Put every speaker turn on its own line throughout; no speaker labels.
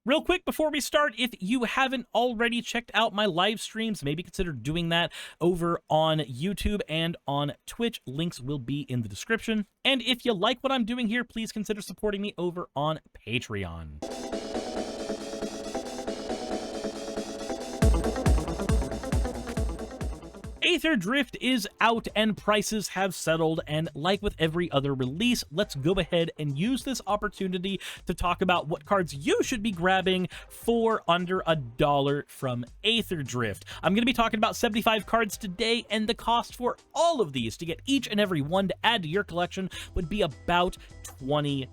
Real quick before we start, if you haven't already checked out my live streams, maybe consider doing that over on YouTube and on Twitch. Links will be in the description. And if you like what I'm doing here, please consider supporting me over on Patreon. Aetherdrift is out and prices have settled, and like with every other release, let's go ahead and use this opportunity to talk about what cards you should be grabbing for under $1 from Aetherdrift. I'm going to be talking about 75 cards today, and the cost for all of these to get each and every one to add to your collection would be about $20.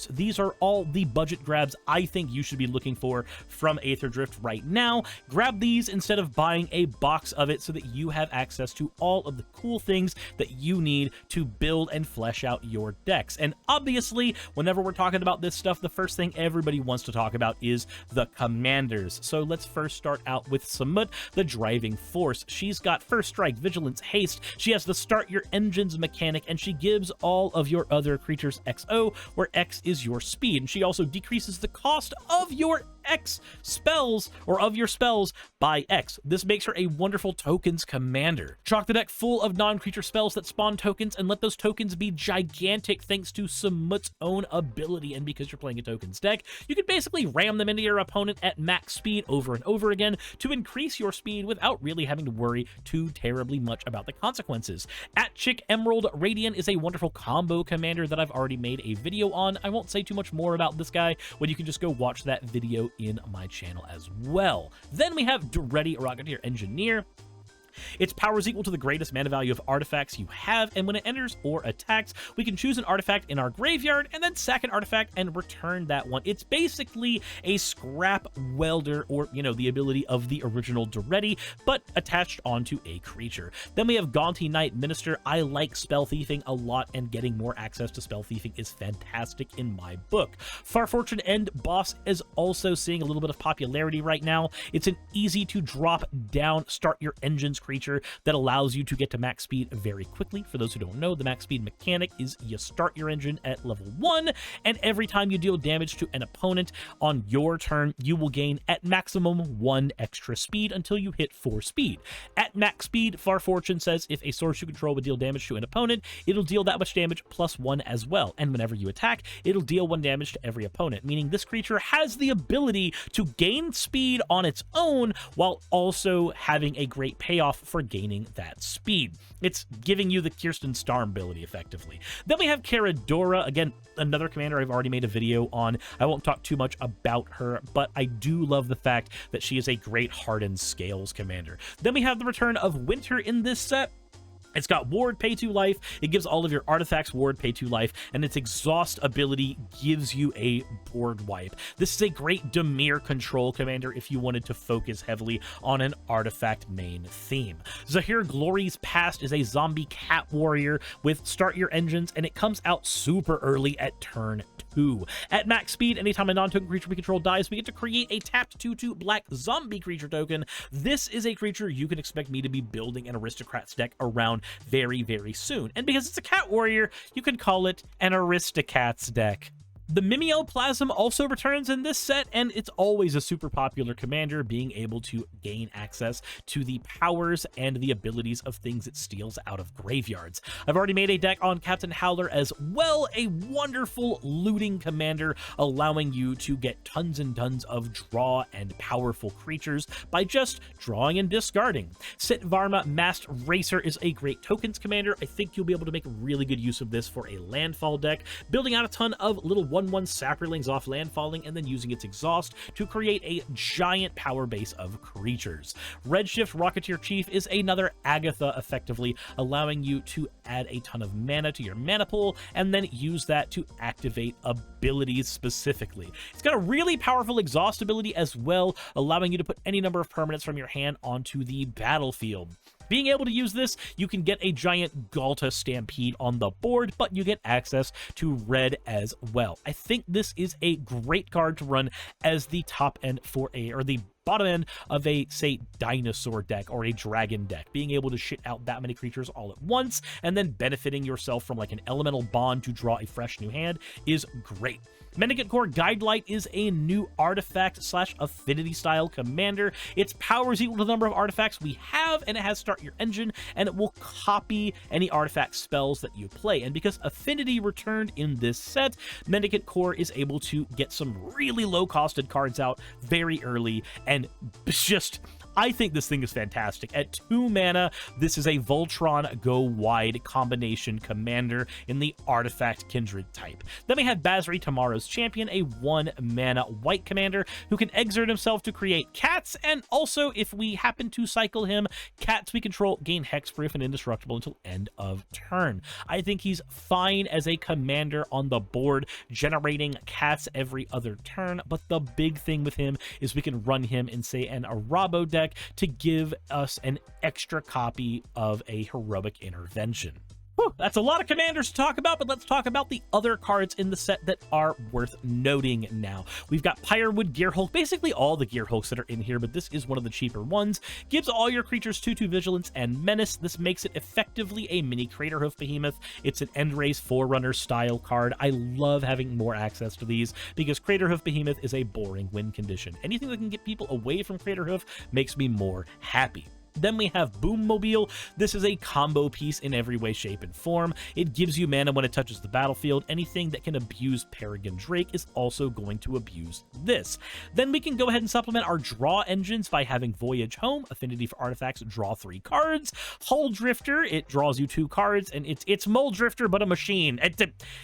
These are all the budget grabs I think you should be looking for from Aetherdrift right now. Grab these instead of buying a box of it so that you have access to all of the cool things that you need to build and flesh out your decks. And obviously, whenever we're talking about this stuff, the first thing everybody wants to talk about is the commanders. So let's first start out with Samut, the driving force. She's got First Strike, Vigilance, Haste. She has the Start Your Engines mechanic, and she gives all of your other creatures XO, where X is your speed, and she also decreases the cost of your X spells, or of your spells, by X. This makes her a wonderful tokens commander. Chalk the deck full of non-creature spells that spawn tokens, and let those tokens be gigantic thanks to Samut's own ability. And because you're playing a tokens deck, you can basically ram them into your opponent at max speed over and over again to increase your speed without really having to worry too terribly much about the consequences. At Chick Emerald, Radiant is a wonderful combo commander that I've already made a video on. I won't say too much more about this guy when you can just go watch that video in my channel as well. Then we have Duretti, Rocketeer Engineer. Its power is equal to the greatest mana value of artifacts you have, and when it enters or attacks, we can choose an artifact in our graveyard and then sack an artifact and return that one. It's basically a scrap welder, or, you know, the ability of the original Duretti, but attached onto a creature. Then we have Gaunty Knight Minister. I like spell thieving a lot, and getting more access to spell thieving is fantastic in my book. Farfortune End Boss is also seeing a little bit of popularity right now. It's an easy to drop down, start your engines creature that allows you to get to max speed very quickly. For those who don't know, the max speed mechanic is you start your engine at level 1, and every time you deal damage to an opponent on your turn, you will gain at maximum 1 extra speed until you hit 4 speed. At max speed, Farfortune says if a source you control would deal damage to an opponent, it'll deal that much damage plus 1 as well, and whenever you attack, it'll deal 1 damage to every opponent, meaning this creature has the ability to gain speed on its own while also having a great payoff for gaining that speed. It's giving you the Kirsten Starm ability, effectively. Then we have Caradora, again, another commander I've already made a video on. I won't talk too much about her, but I do love the fact that she is a great Hardened Scales commander. Then we have the return of Winter in this set. It's got Ward, pay 2 life. It gives all of your artifacts Ward, pay 2 life, and its Exhaust ability gives you a board wipe. This is a great Dimir control commander if you wanted to focus heavily on an artifact main theme. Zahir Glory's Past is a zombie cat warrior with Start Your Engines, and it comes out super early at turn 2. At max speed, anytime a non-token creature we control dies, we get to create a tapped 2/2 black zombie creature token. This is a creature you can expect me to be building an Aristocrats deck around very, very soon. And because it's a cat warrior, you can call it an Aristocats deck. The Mimeoplasm also returns in this set, and it's always a super popular commander, being able to gain access to the powers and the abilities of things it steals out of graveyards. I've already made a deck on Captain Howler as well, a wonderful looting commander, allowing you to get tons and tons of draw and powerful creatures by just drawing and discarding. Sit Varma Masked Racer is a great tokens commander. I think you'll be able to make really good use of this for a landfall deck, building out a ton of little 1/1 saprolings off landfalling and then using its exhaust to create a giant power base of creatures. Redshift Rocketeer Chief is another Agatha, effectively allowing you to add a ton of mana to your mana pool and then use that to activate abilities specifically. It's got a really powerful exhaust ability as well, allowing you to put any number of permanents from your hand onto the battlefield. Being able to use this, you can get a giant Galta Stampede on the board, but you get access to red as well. I think this is a great card to run as the top end for or the bottom end of a, say, dinosaur deck or a dragon deck. Being able to shit out that many creatures all at once and then benefiting yourself from like an elemental bond to draw a fresh new hand is great. Mendicant Core Guidelight is a new artifact / affinity style commander. Its power is equal to the number of artifacts we have, and it has start your engine, and it will copy any artifact spells that you play. And because affinity returned in this set, Mendicant Core is able to get some really low costed cards out very early, and just, I think this thing is fantastic. At 2 mana, this is a Voltron Go Wide combination commander in the artifact Kindred type. Then we have Basri, Tomorrow's Champion, a 1 mana white commander who can exert himself to create cats, and also, if we happen to cycle him, cats we control gain hexproof and indestructible until end of turn. I think he's fine as a commander on the board, generating cats every other turn, but the big thing with him is we can run him in, say, an Arabo deck to give us an extra copy of a Heroic Intervention. Whew, that's a lot of commanders to talk about, but let's talk about the other cards in the set that are worth noting now. We've got Pyrewood Gearhulk, basically all the Gearhulks that are in here, but this is one of the cheaper ones. Gives all your creatures 2/2 Vigilance and Menace. This makes it effectively a mini Craterhoof Behemoth. It's an Endrace Forerunner style card. I love having more access to these because Craterhoof Behemoth is a boring win condition. Anything that can get people away from Craterhoof makes me more happy. Then we have Boommobile. This is a combo piece in every way, shape, and form. It gives you mana when it touches the battlefield. Anything that can abuse Peregrine Drake is also going to abuse this. Then we can go ahead and supplement our draw engines by having Voyage Home, affinity for artifacts, draw 3 cards. Hull Drifter, it draws you 2 cards, and it's Mole Drifter, but a machine.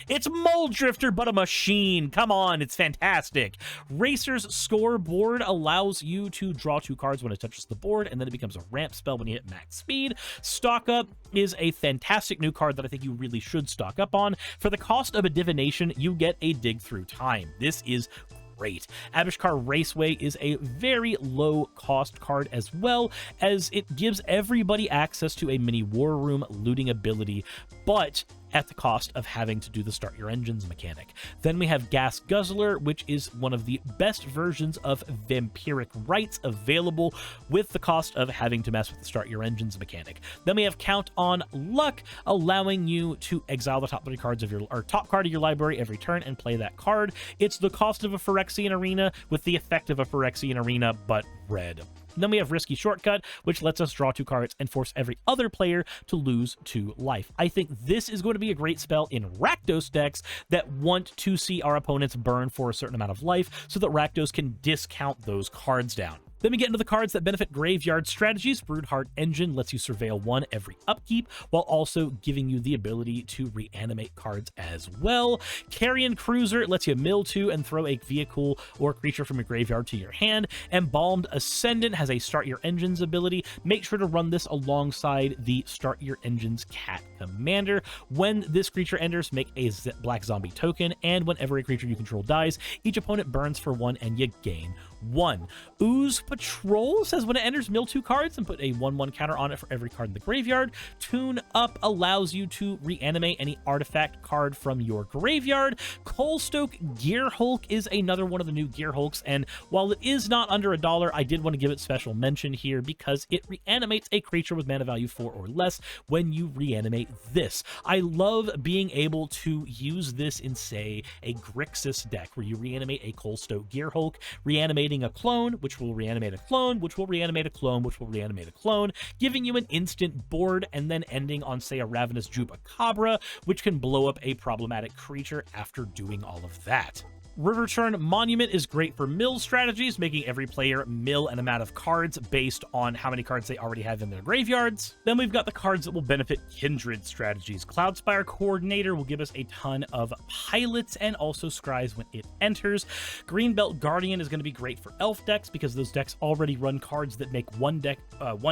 It's Mole Drifter, but a machine. Come on, it's fantastic. Racer's Scoreboard allows you to draw 2 cards when it touches the board, and then it becomes a ramp spell when you hit max speed. Stock Up is a fantastic new card that I think you really should stock up on. For the cost of a divination, you get a Dig Through Time. This is great. Abishkar Raceway is a very low cost card, as well as it gives everybody access to a mini War Room looting ability, but at the cost of having to do the Start Your Engines mechanic. Then we have Gas Guzzler, which is one of the best versions of Vampiric Rites available, with the cost of having to mess with the Start Your Engines mechanic. Then we have Count on Luck, allowing you to exile the top 3 cards of your, or top card of your library every turn and play that card. It's the cost of a Phyrexian Arena with the effect of a Phyrexian Arena, but red. Then we have Risky Shortcut, which lets us draw 2 cards and force every other player to lose 2 life. I think this is going to be a great spell in Rakdos decks that want to see our opponents burn for a certain amount of life so that Rakdos can discount those cards down. Then we get into the cards that benefit graveyard strategies. Broodheart Engine lets you surveil 1 every upkeep, while also giving you the ability to reanimate cards as well. Carrion Cruiser lets you mill 2 and throw a vehicle or creature from your graveyard to your hand. Embalmed Ascendant has a Start Your Engines ability. Make sure to run this alongside the Start Your Engines Cat Commander. When this creature enters, make a black zombie token, and whenever a creature you control dies, each opponent burns for 1 and you gain 1. Ooze Patrol says when it enters, mill 2 cards and put a 1/1 counter on it for every card in the graveyard. Tune Up allows you to reanimate any artifact card from your graveyard. Coalstoke Gearhulk is another one of the new Gearhulks, and while it is not under $1, I did want to give it special mention here because it reanimates a creature with mana value 4 or less when you reanimate this. I love being able to use this in, say, a Grixis deck where you reanimate a Coalstoke Gearhulk, reanimating a clone, which will reanimate a clone, which will reanimate a clone, which will reanimate a clone, giving you an instant board, and then ending on, say, a Ravenous Chupacabra, which can blow up a problematic creature after doing all of that. Riverturn Monument is great for mill strategies, making every player mill an amount of cards based on how many cards they already have in their graveyards. Then we've got the cards that will benefit Kindred strategies. Cloudspire Coordinator will give us a ton of pilots and also scries when it enters. Greenbelt Guardian is going to be great for elf decks because those decks already run cards that make one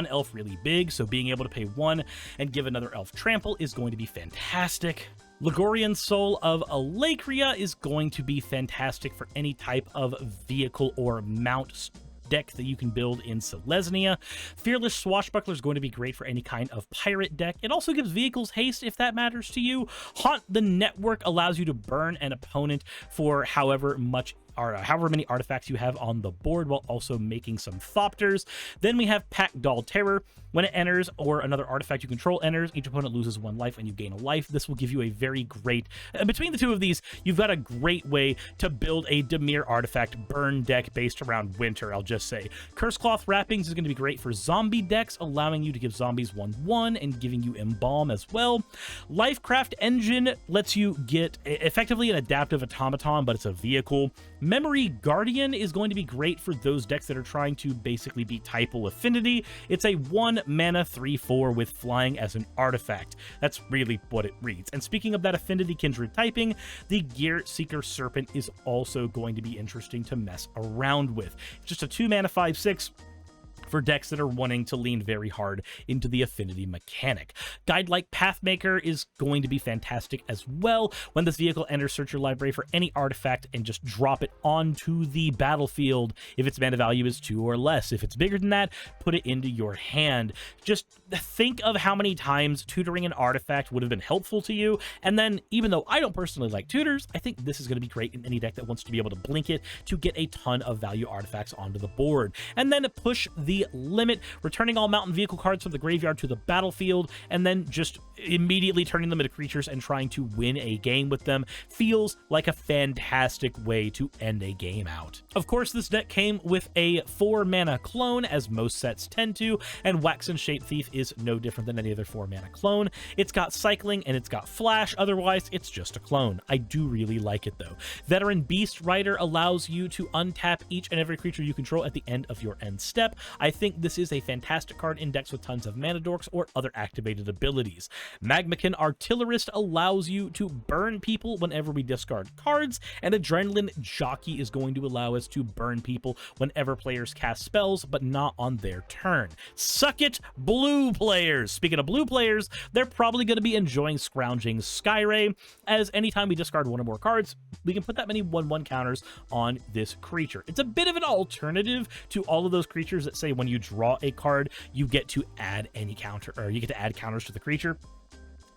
elf really big, so being able to pay 1 and give another elf trample is going to be fantastic. Ligorian Soul of Alakria is going to be fantastic for any type of vehicle or mount deck that you can build in Selesnya. Fearless Swashbuckler is going to be great for any kind of pirate deck. It also gives vehicles haste if that matters to you. Haunt the Network allows you to burn an opponent for however much however many artifacts you have on the board, while also making some Thopters. Then we have Pack Doll Terror. When it enters or another artifact you control enters, each opponent loses 1 life and you gain a life. This will give you a very great, between the two of these, you've got a great way to build a Dimir artifact burn deck based around winter, I'll just say. Curse Cloth Wrappings is going to be great for zombie decks, allowing you to give zombies 1/1 and giving you Embalm as well. Lifecraft Engine lets you get effectively an adaptive automaton, but it's a vehicle. Memory Guardian is going to be great for those decks that are trying to basically beat Typal Affinity. It's a 1 mana 3/4 with flying as an artifact. That's really what it reads. And speaking of that Affinity Kindred typing, the Gear Seeker Serpent is also going to be interesting to mess around with. It's just a 2 mana 5/6 for decks that are wanting to lean very hard into the affinity mechanic. Guide-like Pathmaker is going to be fantastic as well. When this vehicle enters, search your library for any artifact and just drop it onto the battlefield if its mana value is 2 or less. If it's bigger than that, put it into your hand. Just think of how many times tutoring an artifact would have been helpful to you, and then, even though I don't personally like tutors, I think this is going to be great in any deck that wants to be able to blink it to get a ton of value artifacts onto the board. And then push the limit, returning all mountain vehicle cards from the graveyard to the battlefield, and then just immediately turning them into creatures and trying to win a game with them feels like a fantastic way to end a game out. Of course, this deck came with a 4 mana clone, as most sets tend to, and Waxen Shape Thief is no different than any other 4 mana clone. It's got cycling and it's got flash, otherwise it's just a clone. I do really like it though. Veteran Beast Rider allows you to untap each and every creature you control at the end of your end step. I think this is a fantastic card in decks with tons of mana dorks or other activated abilities. Magmakin Artillerist allows you to burn people whenever we discard cards, and Adrenaline Jockey is going to allow us to burn people whenever players cast spells, but not on their turn. Suck it, blue players! Speaking of blue players, they're probably going to be enjoying scrounging Skyray, as anytime we discard 1 or more cards, we can put that many 1/1 counters on this creature. It's a bit of an alternative to all of those creatures that say when you draw a card, you get to add any counter, or you get to add counters to the creature.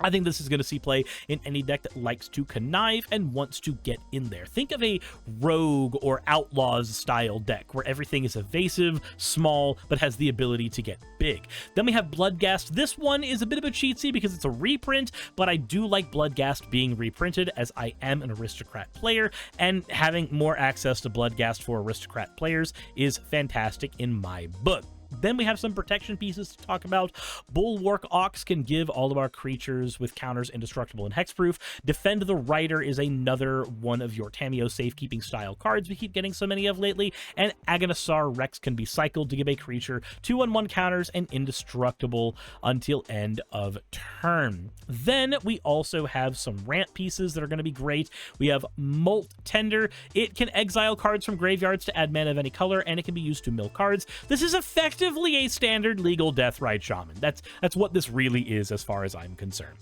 I think this is going to see play in any deck that likes to connive and wants to get in there. Think of a rogue or outlaws style deck where everything is evasive, small, but has the ability to get big. Then we have Bloodghast. This one is a bit of a cheatsy because it's a reprint, but I do like Bloodghast being reprinted, as I am an aristocrat player, and having more access to Bloodghast for aristocrat players is fantastic in my book. Then we have some protection pieces to talk about. Bulwark Ox can give all of our creatures with counters indestructible and hexproof. Defend the Rider is another one of your Tameo safekeeping style cards we keep getting so many of lately. And Aghanosar Rex can be cycled to give a creature 2/1 counters and indestructible until end of turn. Then we also have some ramp pieces that are going to be great. We have Molt Tender. It can exile cards from graveyards to add mana of any color, and it can be used to mill cards. This is effectively a standard legal Death Ride Shaman. That's what this really is as far as I'm concerned.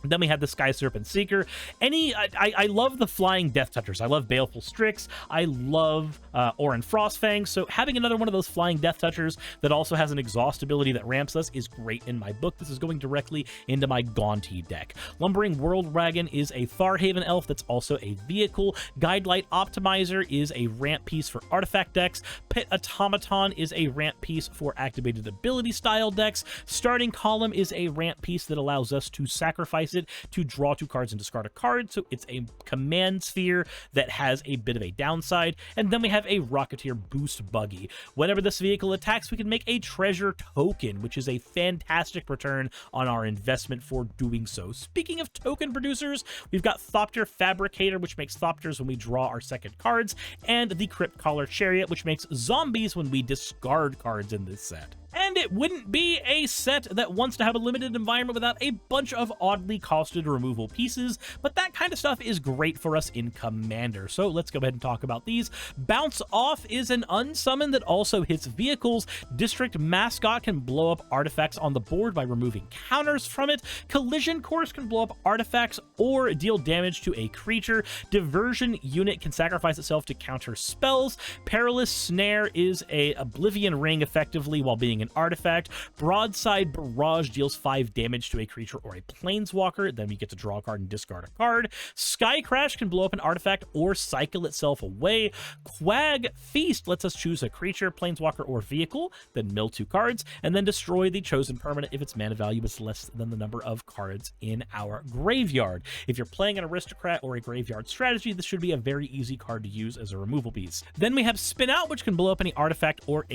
Then we have the Sky Serpent Seeker. I love the flying Death Touchers. I love Baleful Strix. I love Orin Frostfang. So having another one of those flying Death Touchers that also has an exhaust ability that ramps us is great in my book. This is going directly into my Gaunty deck. Lumbering World Dragon is a Farhaven elf that's also a vehicle. Guidelight Optimizer is a ramp piece for artifact decks. Pit Automaton is a ramp piece for activated ability style decks. Starting Column is a ramp piece that allows us to sacrifice it to draw 2 cards and discard a card, so it's a command sphere that has a bit of a downside. And then we have a Rocketeer Boost Buggy. Whenever this vehicle attacks, we can make a treasure token, which is a fantastic return on our investment for doing so. Speaking of token producers, we've got Thopter Fabricator, which makes Thopters when we draw our second cards, and the Crypt Caller Chariot, which makes zombies when we discard cards in this set. And it wouldn't be a set that wants to have a limited environment without a bunch of oddly costed removal pieces, but that kind of stuff is great for us in Commander. So let's go ahead and talk about these. Bounce Off is an unsummon that also hits vehicles. District Mascot can blow up artifacts on the board by removing counters from it. Collision Course can blow up artifacts or deal damage to a creature. Diversion Unit can sacrifice itself to counter spells. Perilous Snare is a Oblivion Ring effectively while being an artifact. artifact. Broadside Barrage deals 5 damage to a creature or a planeswalker. Then we get to draw a card and discard a card. Sky Crash can blow up an artifact or cycle itself away. Quag Feast lets us choose a creature, planeswalker, or vehicle, then mill 2 cards, and then destroy the chosen permanent if its mana value is less than the number of cards in our graveyard. If you're playing an aristocrat or a graveyard strategy, this should be a very easy card to use as a removal piece. Then we have Spin Out, which can blow up any artifact or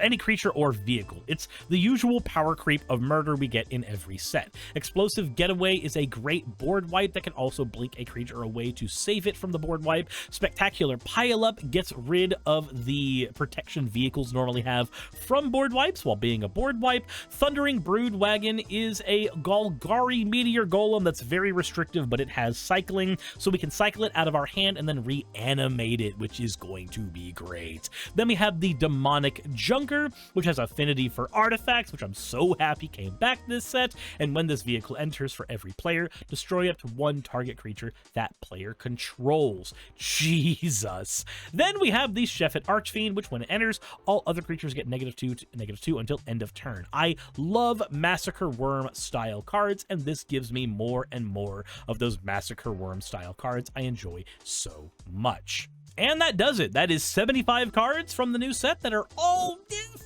any creature or vehicle. It's the usual power creep of murder we get in every set. Explosive Getaway is a great board wipe that can also blink a creature away to save it from the board wipe. Spectacular Pile Up gets rid of the protection vehicles normally have from board wipes while being a board wipe. Thundering Broodwagon is a Golgari Meteor Golem that's very restrictive, but it has cycling, so we can cycle it out of our hand and then reanimate it, which is going to be great. Then we have the Demonic Junker, which has affinity for artifacts, which I'm so happy came back this set, and when this vehicle enters, for every player, destroy up to 1 target creature that player controls. Jesus. Then we have the Sheffet Archfiend, which when it enters, all other creatures get -2 until end of turn. I love Massacre Worm style cards, and this gives me more and more of those Massacre Worm style cards I enjoy so much. And that does it. That is 75 cards from the new set that are all,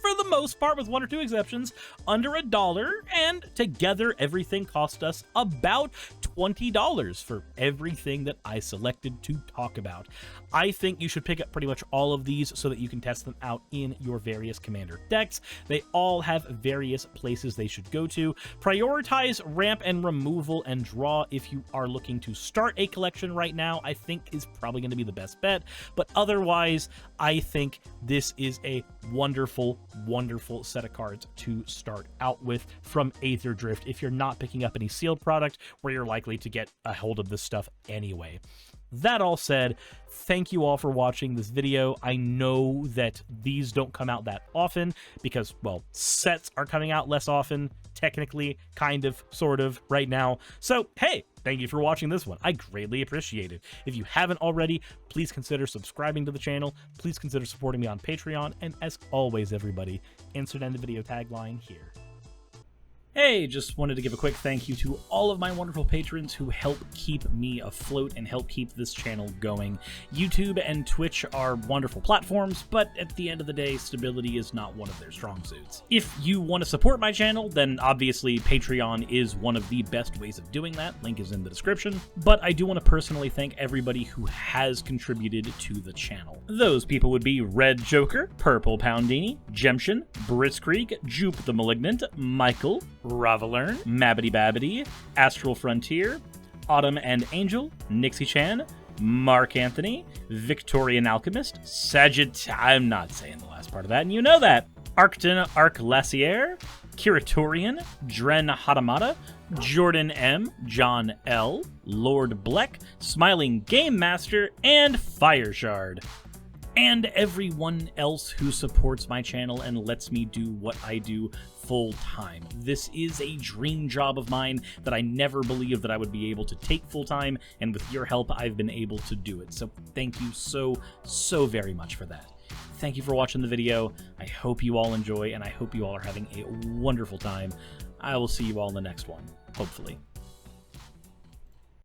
for the most part, with 1 or 2 exceptions, under $1, and together everything cost us about $20 for everything that I selected to talk about. I think you should pick up pretty much all of these so that you can test them out in your various commander decks. They all have various places they should go to. Prioritize ramp and removal and draw if you are looking to start a collection right now. I think is probably going to be the best bet. But otherwise, I think this is a wonderful, wonderful set of cards to start out with from Aetherdrift if you're not picking up any sealed product where you're likely to get a hold of this stuff anyway. That all said, thank you all for watching this video. I know that these don't come out that often because, well, sets are coming out less often, technically, kind of, sort of, right now. So, hey, thank you for watching this one. I greatly appreciate it. If you haven't already, please consider subscribing to the channel. Please consider supporting me on Patreon. And as always, everybody, insert end of video tagline here. Hey, just wanted to give a quick thank you to all of my wonderful patrons who help keep me afloat and help keep this channel going. YouTube and Twitch are wonderful platforms, but at the end of the day, stability is not one of their strong suits. If you want to support my channel, then obviously Patreon is one of the best ways of doing that. Link is in the description. But I do want to personally thank everybody who has contributed to the channel. Those people would be Red Joker, Purple Poundini, Jemshin, Britzkrieg, Jupe the Malignant, Michael, Ravelern, Mabbity Babbity, Astral Frontier, Autumn and Angel, Nixie Chan, Mark Anthony, Victorian Alchemist, I'm not saying the last part of that, and you know that, Arcton Arclacier, Kiratorian, Dren Hadamata, Jordan M, John L, Lord Bleck, Smiling Game Master, and Fireshard. And everyone else who supports my channel and lets me do what I do full time. This is a dream job of mine that I never believed that I would be able to take full time, and with your help, I've been able to do it. So thank you so very much for that. Thank you for watching the video. I hope you all enjoy, and I hope you all are having a wonderful time. I will see you all in the next one, hopefully.